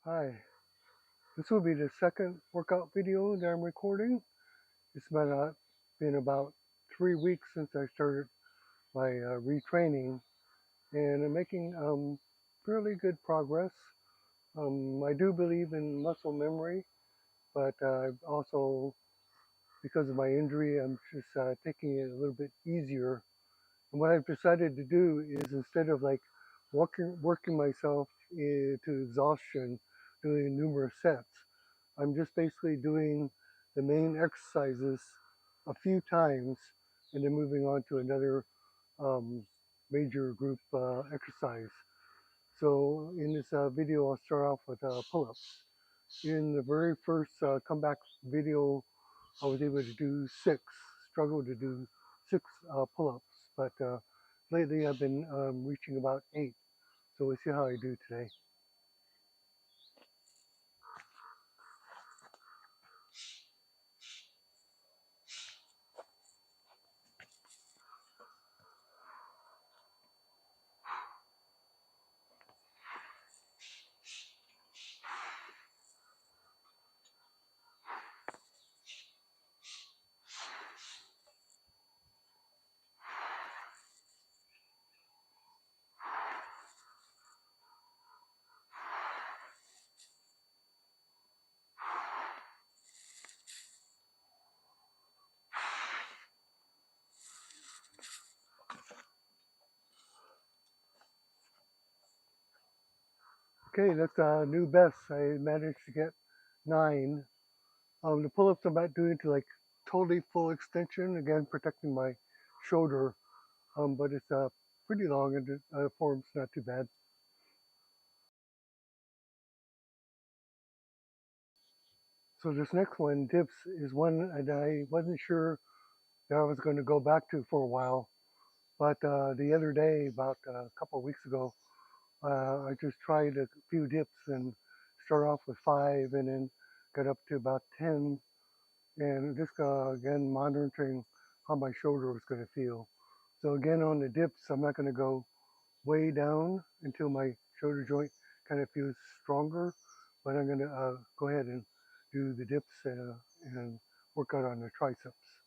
Hi, this will be the second workout video that I'm recording. Been about 3 weeks since I started my retraining, and I'm making fairly good progress. I do believe in muscle memory, but also, because of my injury, I'm just taking it a little bit easier. And what I've decided to do is, instead of like working myself to exhaustion, doing numerous sets, I'm just basically doing the main exercises a few times and then moving on to another um, major group exercise. So in this video, I'll start off with pull-ups. In the very first comeback video, I was able to do six, struggled to do six pull-ups, but lately I've been reaching about eight. So we'll see how I do today. Okay, that's a new best. I managed to get nine. The pull-ups I'm not doing to like totally full extension, again protecting my shoulder, but it's pretty long and the form's not too bad. So this next one, dips, is one that I wasn't sure that I was going to go back to for a while, but the other day, about a couple of weeks ago, I just tried a few dips and started off with five and then got up to about 10, and just again monitoring how my shoulder was going to feel. So again, on the dips, I'm not going to go way down until my shoulder joint kind of feels stronger, but I'm going to go ahead and do the dips and work out on the triceps.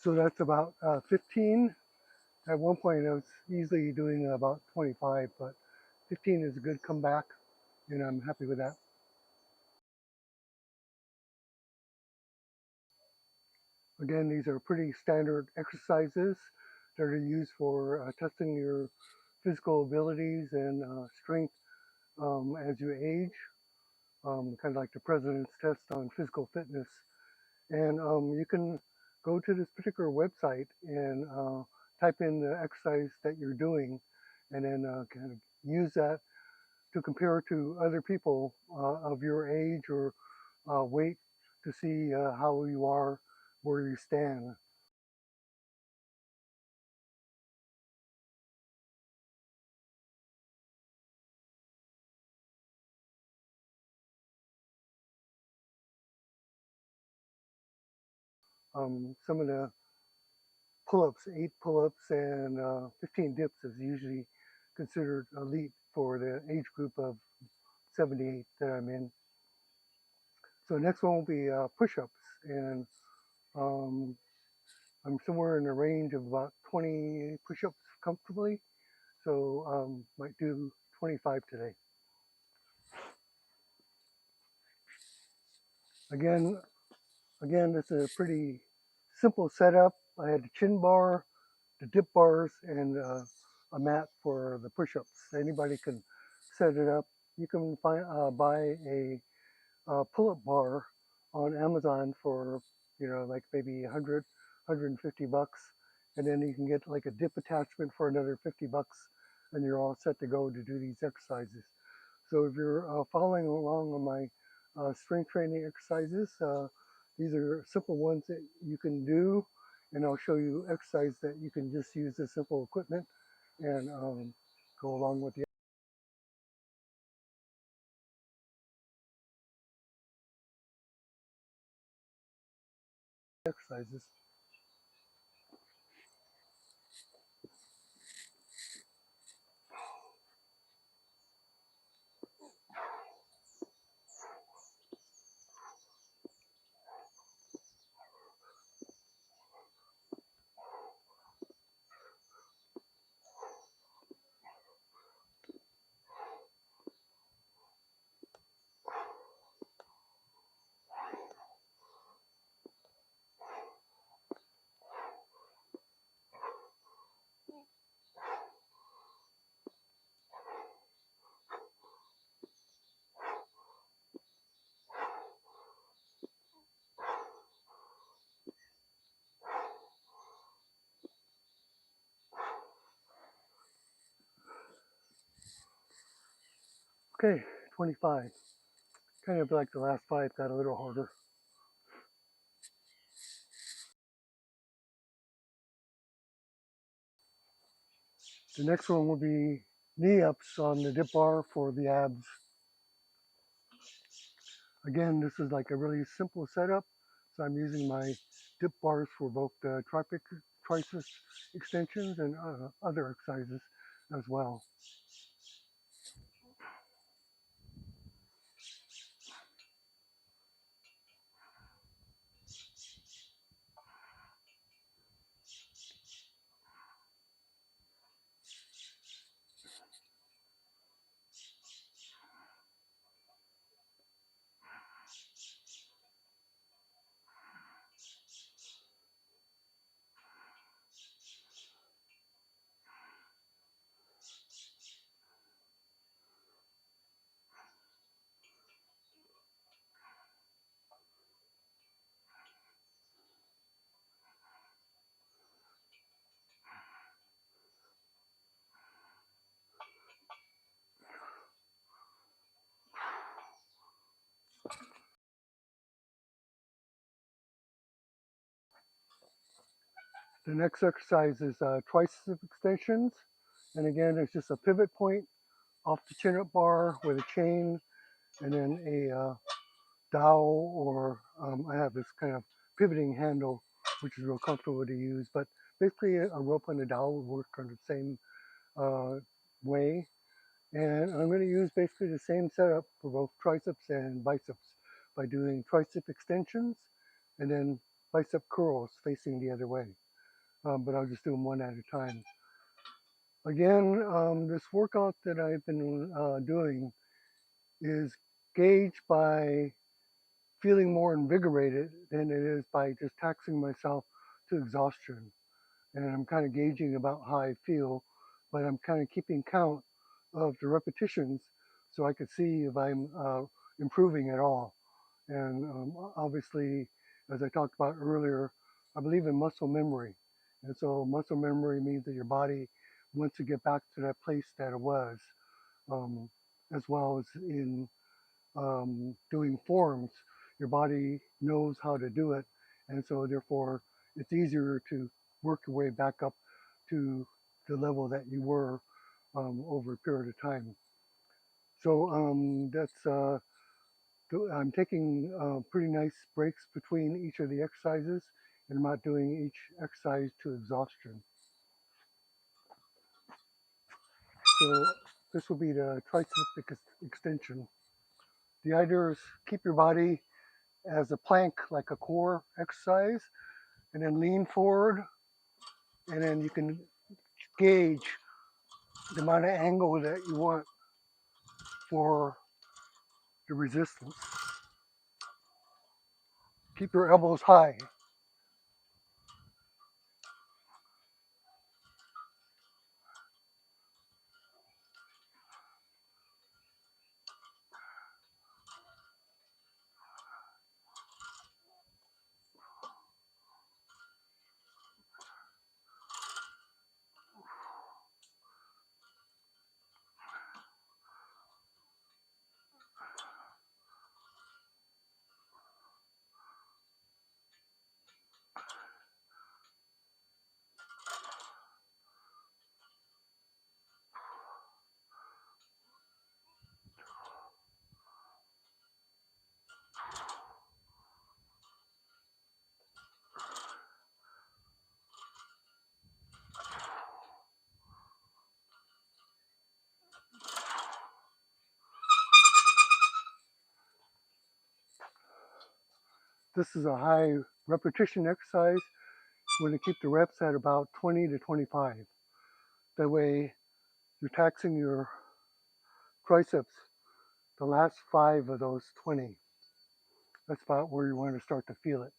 So that's about 15. At one point, I was easily doing about 25, but 15 is a good comeback, and I'm happy with that. Again, these are pretty standard exercises that are used for testing your physical abilities and strength as you age, kind of like the president's test on physical fitness. And you can go to this particular website and type in the exercise that you're doing, and then kind of use that to compare to other people of your age or weight to see how you are, where you stand. Some of the pull-ups, 8 pull-ups and 15 dips is usually considered elite for the age group of 78 that I'm in. So next one will be push-ups, and um, I'm somewhere in the range of about 20 push-ups comfortably. So might do 25 today. Again, this is a pretty simple setup. I had the chin bar, the dip bars, and a mat for the push-ups. Anybody can set it up, you can buy a pull-up bar on Amazon for, like maybe 100, 150 bucks. And then you can get like a dip attachment for another 50 bucks and you're all set to go to do these exercises. So if you're following along on my strength training exercises, these are simple ones that you can do. And I'll show you exercise that you can just use this simple equipment and go along with the exercises. Okay, 25. Kind of like the last 5 got a little harder. The next one will be knee-ups on the dip bar for the abs. Again, this is like a really simple setup. So I'm using my dip bars for both the tricep extensions and other exercises as well. The next exercise is tricep extensions. And again, it's just a pivot point off the chin-up bar with a chain and then a dowel, or I have this kind of pivoting handle, which is real comfortable to use. But basically, a rope and a dowel would work on the same way. And I'm going to use basically the same setup for both triceps and biceps by doing tricep extensions and then bicep curls facing the other way. But I'll just do them one at a time. Again, this workout that I've been doing is gauged by feeling more invigorated than it is by just taxing myself to exhaustion. And I'm kind of gauging about how I feel, but I'm kind of keeping count of the repetitions so I could see if I'm improving at all. And obviously, as I talked about earlier, I believe in muscle memory. And so muscle memory means that your body wants to get back to that place that it was, um, as well as in doing forms, your body knows how to do it. And so therefore, it's easier to work your way back up to the level that you were over a period of time. So I'm taking pretty nice breaks between each of the exercises, and I'm not doing each exercise to exhaustion. So this will be the tricep extension. The idea is keep your body as a plank, like a core exercise, and then lean forward, and then you can gauge the amount of angle that you want for the resistance. Keep your elbows high. This is a high repetition exercise. We're going to keep the reps at about 20 to 25. That way you're taxing your triceps the last 5 of those 20. That's about where you want to start to feel it.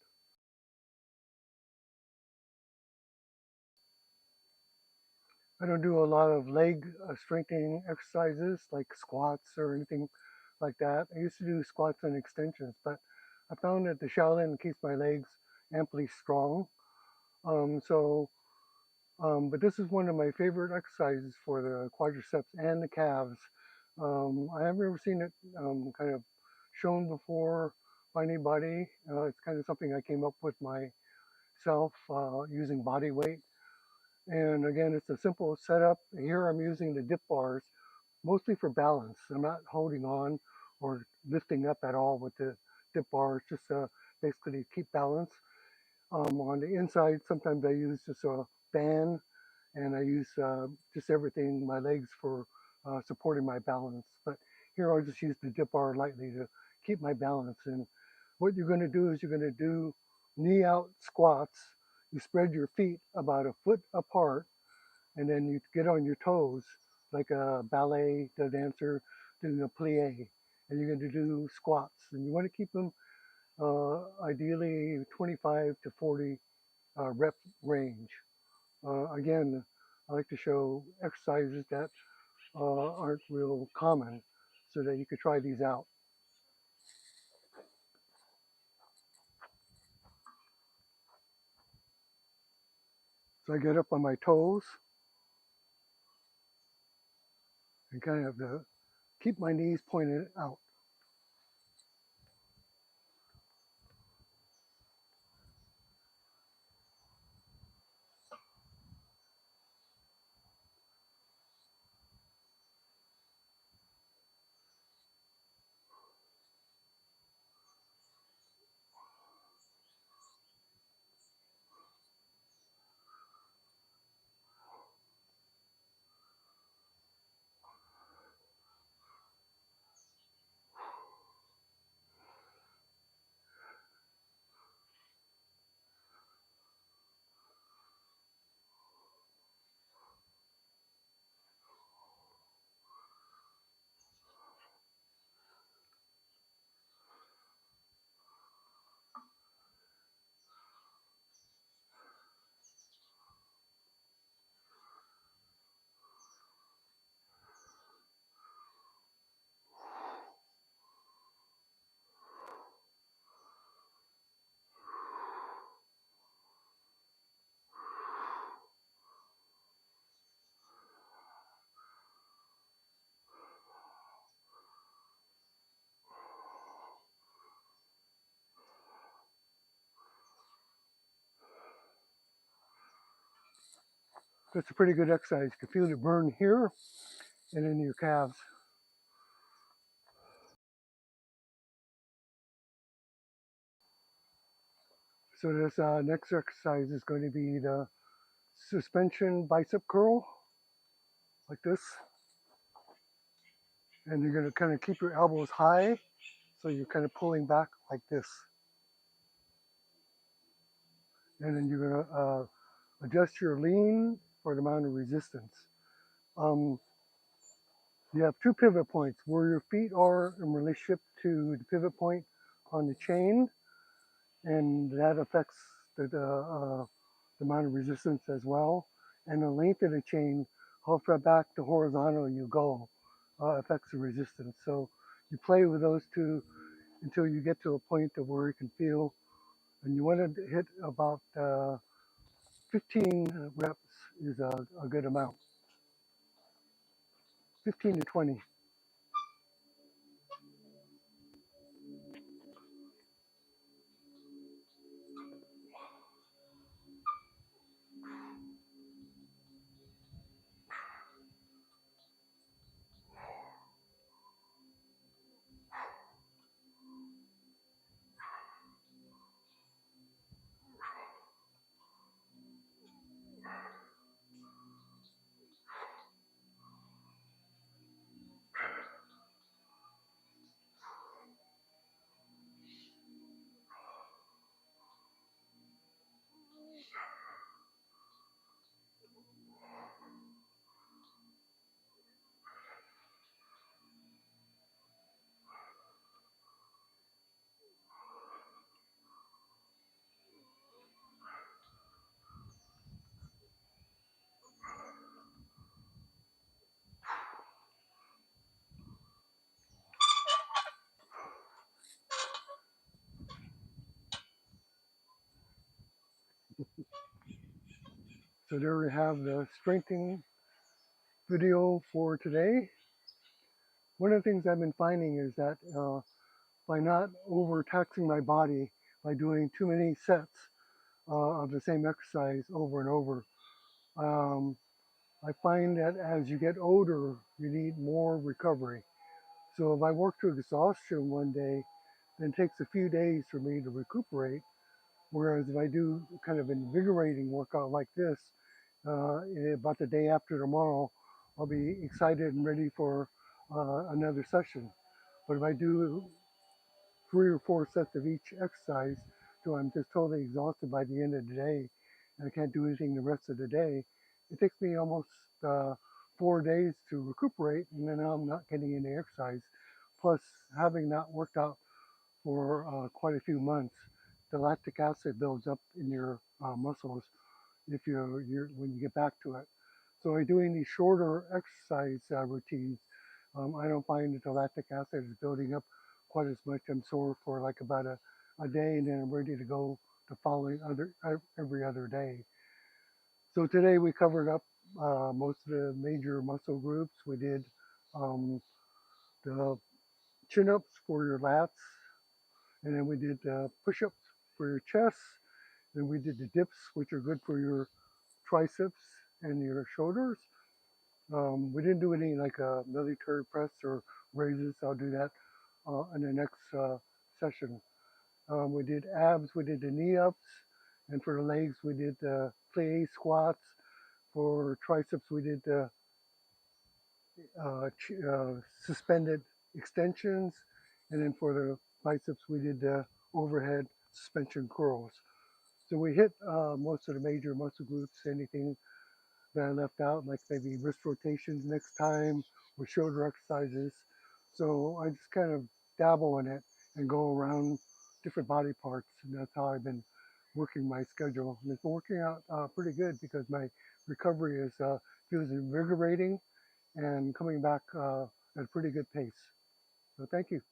I don't do a lot of leg strengthening exercises like squats or anything like that. I used to do squats and extensions, but I found that the Shaolin keeps my legs amply strong. So but this is one of my favorite exercises for the quadriceps and the calves. I haven't ever seen it kind of shown before by anybody. It's kind of something I came up with myself using body weight. And again, it's a simple setup. Here I'm using the dip bars mostly for balance. I'm not holding on or lifting up at all with the dip bars, just basically to keep balance. On the inside, sometimes I use just a band and I use just everything, my legs for supporting my balance. But here I'll just use the dip bar lightly to keep my balance. And what you're going to do is you're going to do knee out squats. You spread your feet about a foot apart, and then you get on your toes like a ballet dancer doing a plie. And you're going to do squats. And you want to keep them ideally 25 to 40 rep range. Again, I like to show exercises that aren't real common so that you could try these out. So I get up on my toes and kind of keep my knees pointed out. That's a pretty good exercise. You can feel the burn here and in your calves. So this next exercise is going to be the suspension bicep curl, like this. And you're going to kind of keep your elbows high, so you're kind of pulling back like this. And then you're going to adjust your lean for the amount of resistance. Um, you have 2 pivot points where your feet are in relationship to the pivot point on the chain, and that affects the amount of resistance as well. And the length of the chain, how far back to horizontal you go, affects the resistance. So you play with those two until you get to a point of where you can feel, and you want to hit about 15 reps is a good amount, 15 to 20. So there we have the strengthening video for today. One of the things I've been finding is that by not overtaxing my body by doing too many sets of the same exercise over and over, um, I find that as you get older, you need more recovery. So if I work to exhaustion one day, then it takes a few days for me to recuperate. Whereas if I do kind of invigorating workout like this, about the day after tomorrow, I'll be excited and ready for another session. But if I do 3 or 4 sets of each exercise till I'm just totally exhausted by the end of the day and I can't do anything the rest of the day, it takes me almost 4 days to recuperate, and then I'm not getting any exercise. Plus, having not worked out for quite a few months, the lactic acid builds up in your muscles if you're when you get back to it. So by doing these shorter exercise routines, I don't find that the lactic acid is building up quite as much. I'm sore for like about a day, and then I'm ready to go the following every other day. So today we covered up most of the major muscle groups. We did um, the chin-ups for your lats, and then we did push-ups for your chest. Then we did the dips, which are good for your triceps and your shoulders. We didn't do any like military press or raises. I'll do that in the next session. We did abs, we did the knee-ups, and for the legs, we did the plie squats. For triceps, we did the suspended extensions, and then for the biceps, we did the overhead suspension curls. So we hit most of the major muscle groups. Anything that I left out, like maybe wrist rotations next time or shoulder exercises. So I just kind of dabble in it and go around different body parts, and that's how I've been working my schedule. And it's been working out pretty good because my recovery is feels invigorating and coming back at a pretty good pace. So thank you.